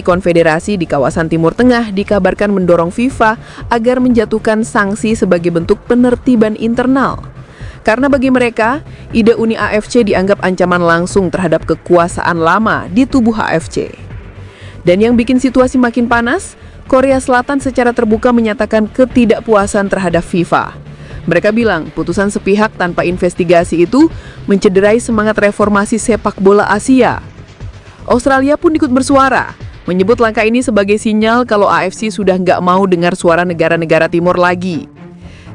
Konfederasi di kawasan Timur Tengah dikabarkan mendorong FIFA agar menjatuhkan sanksi sebagai bentuk penertiban internal. Karena bagi mereka, ide Uni AFC dianggap ancaman langsung terhadap kekuasaan lama di tubuh AFC. Dan yang bikin situasi makin panas, Korea Selatan secara terbuka menyatakan ketidakpuasan terhadap FIFA. Mereka bilang putusan sepihak tanpa investigasi itu mencederai semangat reformasi sepak bola Asia. Australia pun ikut bersuara, menyebut langkah ini sebagai sinyal kalau AFC sudah nggak mau dengar suara negara-negara timur lagi.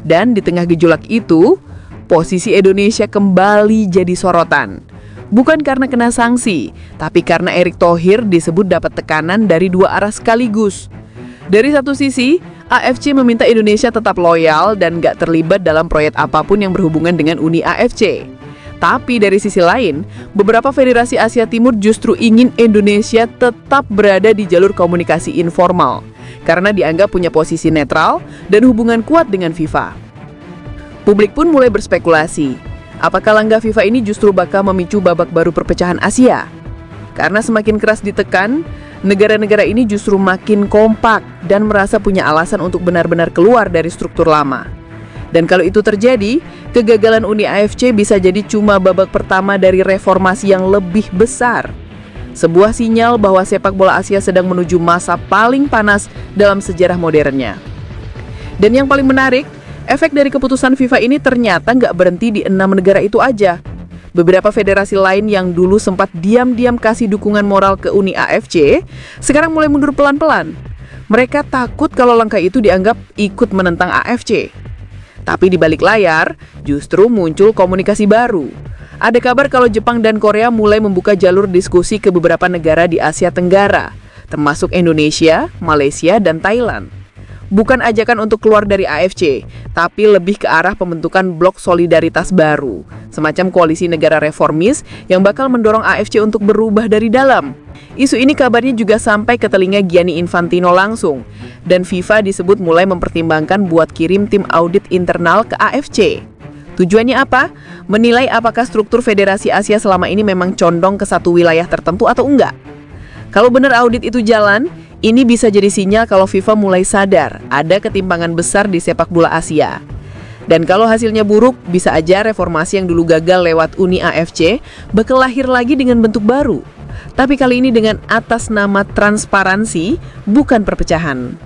Dan di tengah gejolak itu, posisi Indonesia kembali jadi sorotan. Bukan karena kena sanksi, tapi karena Erick Thohir disebut dapat tekanan dari dua arah sekaligus. Dari satu sisi, AFC meminta Indonesia tetap loyal dan nggak terlibat dalam proyek apapun yang berhubungan dengan Uni AFC. Tapi dari sisi lain, beberapa federasi Asia Timur justru ingin Indonesia tetap berada di jalur komunikasi informal karena dianggap punya posisi netral dan hubungan kuat dengan FIFA. Publik pun mulai berspekulasi, apakah langkah FIFA ini justru bakal memicu babak baru perpecahan Asia? Karena semakin keras ditekan, negara-negara ini justru makin kompak dan merasa punya alasan untuk benar-benar keluar dari struktur lama. Dan kalau itu terjadi, kegagalan Uni AFC bisa jadi cuma babak pertama dari reformasi yang lebih besar. Sebuah sinyal bahwa sepak bola Asia sedang menuju masa paling panas dalam sejarah modernnya. Dan yang paling menarik, efek dari keputusan FIFA ini ternyata nggak berhenti di 6 negara itu aja. Beberapa federasi lain yang dulu sempat diam-diam kasih dukungan moral ke Uni AFC, sekarang mulai mundur pelan-pelan. Mereka takut kalau langkah itu dianggap ikut menentang AFC. Tapi di balik layar, justru muncul komunikasi baru. Ada kabar kalau Jepang dan Korea mulai membuka jalur diskusi ke beberapa negara di Asia Tenggara, termasuk Indonesia, Malaysia, dan Thailand. Bukan ajakan untuk keluar dari AFC, tapi lebih ke arah pembentukan blok solidaritas baru, semacam koalisi negara reformis yang bakal mendorong AFC untuk berubah dari dalam. Isu ini kabarnya juga sampai ke telinga Gianni Infantino langsung, dan FIFA disebut mulai mempertimbangkan buat kirim tim audit internal ke AFC. Tujuannya apa? Menilai apakah struktur Federasi Asia selama ini memang condong ke satu wilayah tertentu atau enggak. Kalau benar audit itu jalan, ini bisa jadi sinyal kalau FIFA mulai sadar ada ketimpangan besar di sepak bola Asia. Dan kalau hasilnya buruk, bisa aja reformasi yang dulu gagal lewat Uni AFC bakal lahir lagi dengan bentuk baru. Tapi kali ini dengan atas nama transparansi, bukan perpecahan.